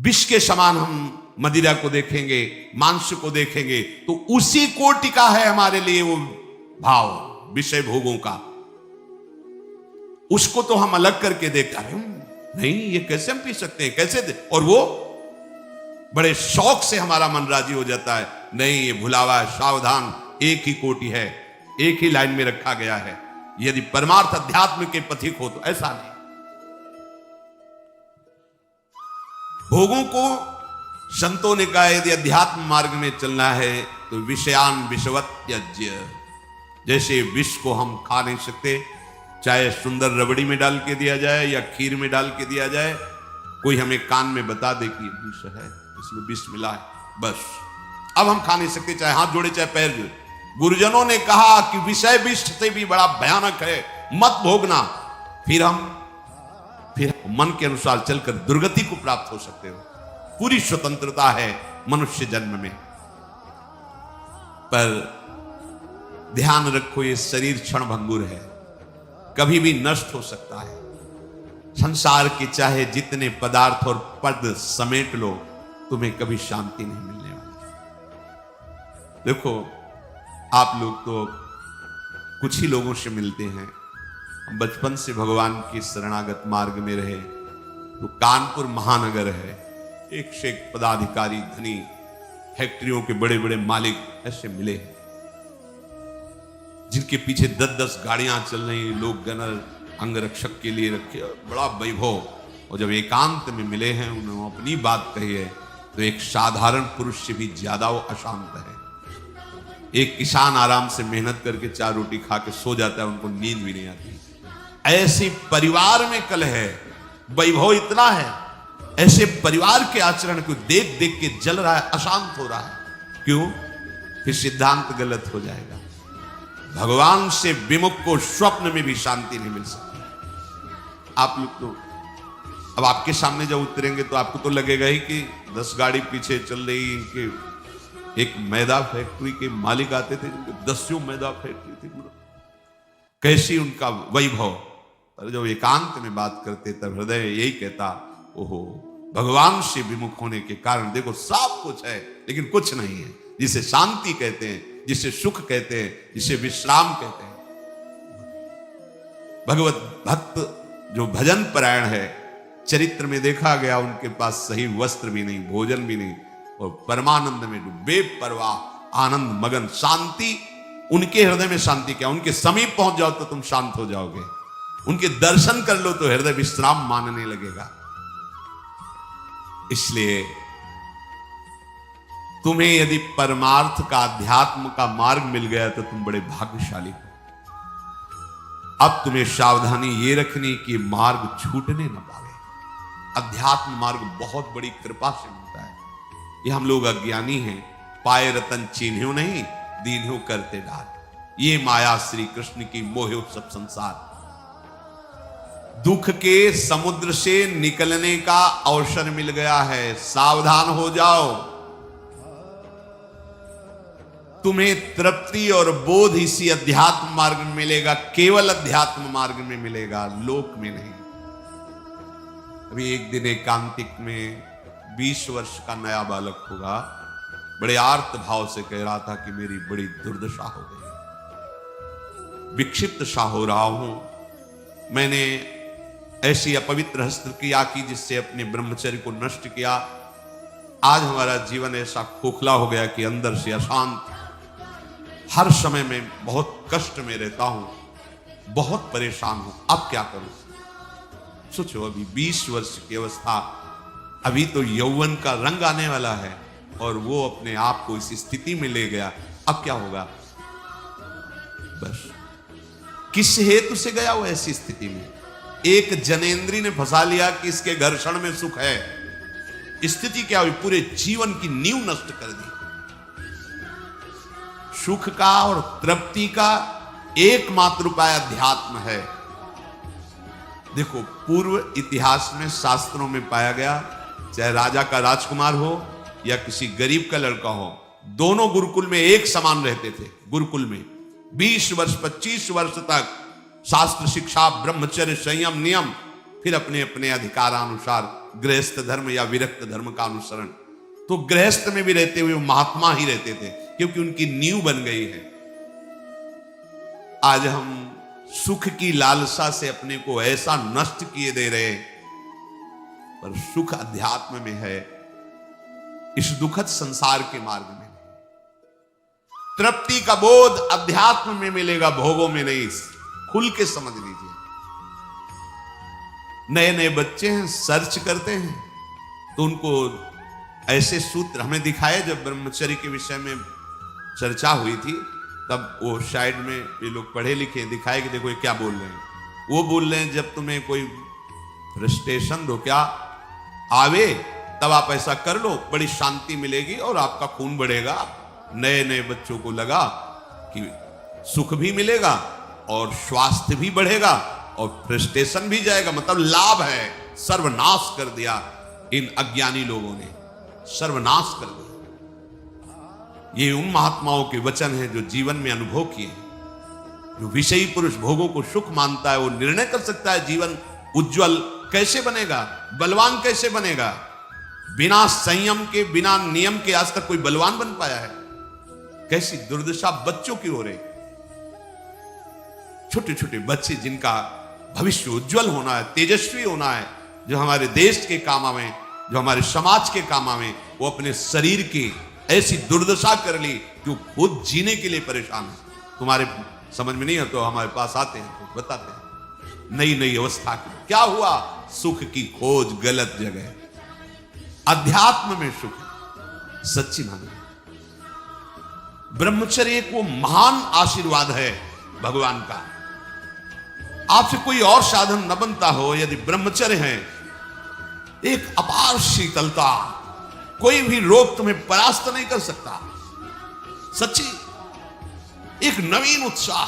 विष के समान हम मदिरा को देखेंगे, मांस को देखेंगे, तो उसी कोटि का है हमारे लिए वो भाव विषय भोगों का। उसको तो हम अलग करके देखते हैं, नहीं ये कैसे हम पी सकते हैं, कैसे दे, और वो बड़े शौक से हमारा मन राजी हो जाता है, नहीं ये भुलावा है, सावधान, एक ही कोटि है, एक ही लाइन में रखा गया है। यदि परमार्थ अध्यात्म के पथिक हो तो ऐसा नहीं। भोगों को संतों ने कहा यदि अध्यात्म मार्ग में चलना है तो विषयान विषवत त्यज्य। जैसे विष को हम खा नहीं सकते, चाहे सुंदर रबड़ी में डाल के दिया जाए या खीर में डाल के दिया जाए, कोई हमें कान में बता दे कि विष है, इसमें विष मिला है, बस अब हम खा नहीं सकते, चाहे हाथ जोड़े चाहे पैर जोड़े। गुरुजनों ने कहा कि विषय विष से भी बड़ा भयानक है, मत भोगना, फिर मन के अनुसार चलकर दुर्गति को प्राप्त हो सकते हो। पूरी स्वतंत्रता है मनुष्य जन्म में, पर ध्यान रखो ये शरीर क्षण भंगुर है, कभी भी नष्ट हो सकता है। संसार के चाहे जितने पदार्थ और पद समेट लो, तुम्हें कभी शांति नहीं मिलने वाली। देखो आप लोग तो कुछ ही लोगों से मिलते हैं, हम बचपन से भगवान के शरणागत मार्ग में रहे, तो कानपुर महानगर है, एक से एक पदाधिकारी, धनी, फैक्ट्रियों के बड़े बड़े मालिक ऐसे मिले हैं, जिनके पीछे 10-10 गाड़ियां चल रही, लोग गनर अंगरक्षक के लिए रखे, बड़ा वैभव। और जब एकांत में मिले हैं, उन्होंने अपनी बात कही है, तो एक साधारण पुरुष से भी ज्यादा वो अशांत है। एक किसान आराम से मेहनत करके 4 रोटी खा के सो जाता है, उनको नींद भी नहीं आती। ऐसी परिवार में कलह है, वैभव इतना है, ऐसे परिवार के आचरण को देख देख के जल रहा है, अशांत हो रहा है। क्यों? फिर सिद्धांत गलत हो जाएगा। भगवान से विमुख को स्वप्न में भी शांति नहीं मिल सकती। आप लोग तो अब आपके सामने जब उतरेंगे तो आपको तो लगेगा ही कि 10 गाड़ी पीछे चल रही, इनके एक मैदा फैक्ट्री के मालिक आते थे, 10 मैदा फैक्ट्री थी, कैसी उनका वैभव। पर जब एकांत में बात करते तब हृदय यही कहता, ओहो, भगवान से विमुख होने के कारण देखो सब कुछ है लेकिन कुछ नहीं है, जिसे शांति कहते हैं, जिसे सुख कहते हैं, जिसे विश्राम कहते हैं। भगवत भक्त जो भजन परायण है, चरित्र में देखा गया उनके पास सही वस्त्र भी नहीं, भोजन भी नहीं, और परमानंद में बेपरवाह आनंद मगन, शांति उनके हृदय में। शांति क्या, उनके समीप पहुंच जाओ तो तुम शांत हो जाओगे, उनके दर्शन कर लो तो हृदय विश्राम मानने लगेगा। इसलिए तुम्हें यदि परमार्थ का, अध्यात्म का मार्ग मिल गया तो तुम बड़े भाग्यशाली हो। अब तुम्हें सावधानी ये रखनी कि मार्ग छूटने न पावे। अध्यात्म मार्ग बहुत बड़ी कृपा से मिलता है। ये हम लोग अज्ञानी हैं, पाए रतन चिन्ह्यो नहीं, दीन्ह्यो करते डाल। ये माया श्री कृष्ण की मोहे सब संसार। दुख के समुद्र से निकलने का अवसर मिल गया है, सावधान हो जाओ। तुम्हें तृप्ति और बोध इसी अध्यात्म मार्ग में मिलेगा, केवल अध्यात्म मार्ग में मिलेगा, लोक में नहीं। अभी एक दिन एकांतिक में 20 वर्ष का नया बालक होगा, बड़े आर्त भाव से कह रहा था कि मेरी बड़ी दुर्दशा हो गई, विक्षिप्त सा हो रहा हूं, मैंने ऐसी अपवित्र हस्तक्रिया की जिससे अपने ब्रह्मचर्य को नष्ट किया। आज हमारा जीवन ऐसा खोखला हो गया कि अंदर से अशांत, हर समय में बहुत कष्ट में रहता हूं, बहुत परेशान हूं, अब क्या करूं। सोचो, अभी 20 वर्ष की अवस्था, अभी तो यौवन का रंग आने वाला है और वो अपने आप को इस स्थिति में ले गया, अब क्या होगा। बस किस हेतु से गया वो ऐसी स्थिति में? एक जनेंद्री ने फंसा लिया कि इसके घर्षण में सुख है। स्थिति क्या हुई? पूरे जीवन की नींव नष्ट कर दी। सुख का और तृप्ति का एकमात्र उपाय अध्यात्म है। देखो, पूर्व इतिहास में, शास्त्रों में पाया गया, चाहे राजा का राजकुमार हो या किसी गरीब का लड़का हो, दोनों गुरुकुल में एक समान रहते थे। गुरुकुल में 20 वर्ष 25 वर्ष तक शास्त्र शिक्षा, ब्रह्मचर्य, संयम, नियम, फिर अपने अपने अधिकारानुसार गृहस्थ धर्म या विरक्त धर्म का अनुसरण। तो गृहस्थ में भी रहते हुए महात्मा ही रहते थे, क्योंकि उनकी नींव बन गई है। आज हम सुख की लालसा से अपने को ऐसा नष्ट किए दे रहे, पर सुख अध्यात्म में है, इस दुखद संसार के मार्ग में। तृप्ति का बोध अध्यात्म में मिलेगा, भोगों में नहीं। खुल के समझ लीजिए। नए नए बच्चे हैं, सर्च करते हैं तो उनको ऐसे सूत्र हमें दिखाए। जब ब्रह्मचर्य के विषय में चर्चा हुई थी तब वो साइड में ये लोग पढ़े लिखे दिखाए कि देखो ये क्या बोल रहे हैं। वो बोल रहे हैं जब तुम्हें कोई फ्रस्ट्रेशन हो क्या आवे तब आप ऐसा कर लो, बड़ी शांति मिलेगी और आपका खून बढ़ेगा। नए नए बच्चों को लगा कि सुख भी मिलेगा और स्वास्थ्य भी बढ़ेगा और फ्रस्ट्रेशन भी जाएगा, मतलब लाभ है। सर्वनाश कर दिया इन अज्ञानी लोगों ने, सर्वनाश कर दिया। ये उन महात्माओं के वचन हैं जो जीवन में अनुभव किए हैं। जो विषयी पुरुष भोगों को सुख मानता है वो निर्णय कर सकता है जीवन उज्जवल कैसे बनेगा, बलवान कैसे बनेगा। बिना संयम के, बिना नियम के आज तक कोई बलवान बन पाया है? कैसी दुर्दशा बच्चों की हो रही। छोटे छोटे बच्चे जिनका भविष्य उज्जवल होना है, तेजस्वी होना है, जो हमारे देश के काम आवे, जो हमारे समाज के काम आवे, वो अपने शरीर की ऐसी दुर्दशा कर ली कि वो खुद जीने के लिए परेशान है। तुम्हारे समझ में नहीं है तो हमारे पास आते हैं तो बताते हैं नई नई अवस्था की क्या हुआ। सुख की खोज गलत जगह, अध्यात्म में सुख सच्ची माने। ब्रह्मचर्य एक वो महान आशीर्वाद है भगवान का। आपसे कोई और साधन न बनता हो, यदि ब्रह्मचर्य है एक अपार शीतलता, कोई भी रोग तुम्हें परास्त नहीं कर सकता। सच्ची एक नवीन उत्साह,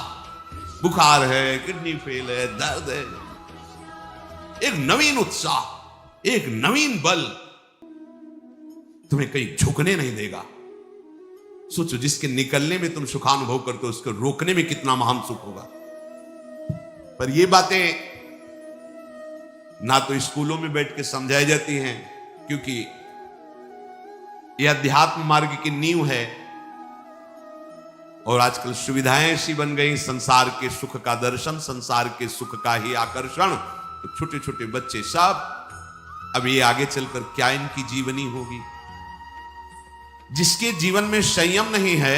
बुखार है, किडनी फेल है, दर्द है, एक नवीन उत्साह, एक नवीन बल तुम्हें कहीं झुकने नहीं देगा। सोचो जिसके निकलने में तुम सुखानुभव करते हो उसको रोकने में कितना महान सुख होगा। पर ये बातें ना तो स्कूलों में बैठ के समझाई जाती हैं, क्योंकि यह अध्यात्म मार्ग की नींव है और आजकल सुविधाएं ऐसी बन गई, संसार के सुख का दर्शन, संसार के सुख का ही आकर्षण। तो छोटे छोटे बच्चे सब अब ये आगे चलकर क्या इनकी जीवनी होगी। जिसके जीवन में संयम नहीं है,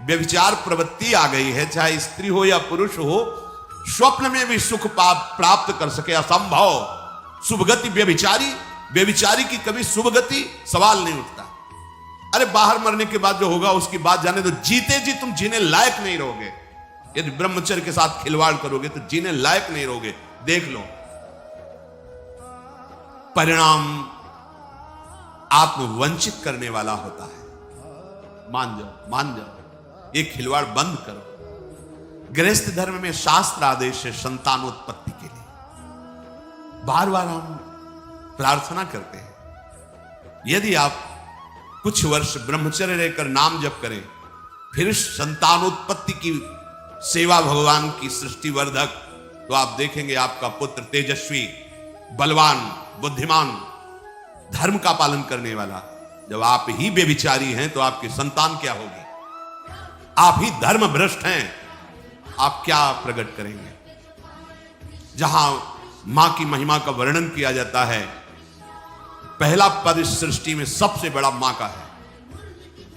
व्यभिचार प्रवृत्ति आ गई है, चाहे स्त्री हो या पुरुष हो, स्वप्न में भी सुख प्राप्त कर सके असंभव। शुभगति व्यभिचारी, व्यभिचारी की कभी शुभगति सवाल नहीं उठता। अरे बाहर मरने के बाद जो होगा उसकी बात जाने दो। जीते जी तुम जीने लायक नहीं रहोगे। यदि ब्रह्मचर्य के साथ खिलवाड़ करोगे तो जीने लायक नहीं रहोगे। देख लो परिणाम आत्मवंचित करने वाला होता है। मान जाओ, मान जाओ, ये खिलवाड़ बंद करो। गृहस्थ धर्म में शास्त्र आदेश है संतानोत्पत्ति के लिए। बार बार हम प्रार्थना करते हैं यदि आप कुछ वर्ष ब्रह्मचर्य रहकर नाम जप करें, फिर संतानोत्पत्ति की सेवा भगवान की सृष्टि वर्धक, तो आप देखेंगे आपका पुत्र तेजस्वी, बलवान, बुद्धिमान, धर्म का पालन करने वाला। जब आप ही बेविचारी हैं तो आपकी संतान क्या होगी? आप ही धर्म भ्रष्ट हैं, आप क्या प्रकट करेंगे? जहां मां की महिमा का वर्णन किया जाता है, पहला पद इस सृष्टि में सबसे बड़ा मां का है।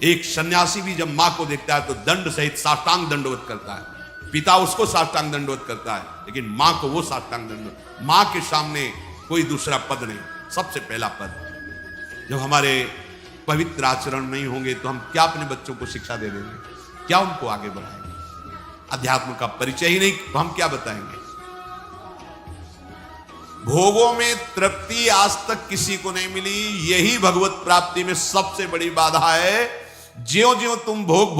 एक सन्यासी भी जब मां को देखता है तो दंड सहित साष्टांग दंडवत करता है। पिता उसको साष्टांग दंडवत करता है, लेकिन मां को वो साष्टांग दंडवत। मां के सामने कोई दूसरा पद नहीं, सबसे पहला पद। जब हमारे पवित्र आचरण नहीं होंगे तो हम क्या अपने बच्चों को शिक्षा दे देंगे? क्या उनको आगे बढ़ाएंगे? अध्यात्म का परिचय ही नहीं तो हम क्या बताएंगे? भोगों में तृप्ति आज तक किसी को नहीं मिली, यही भगवत प्राप्ति में सबसे बड़ी बाधा है। ज्यों ज्यों तुम भोग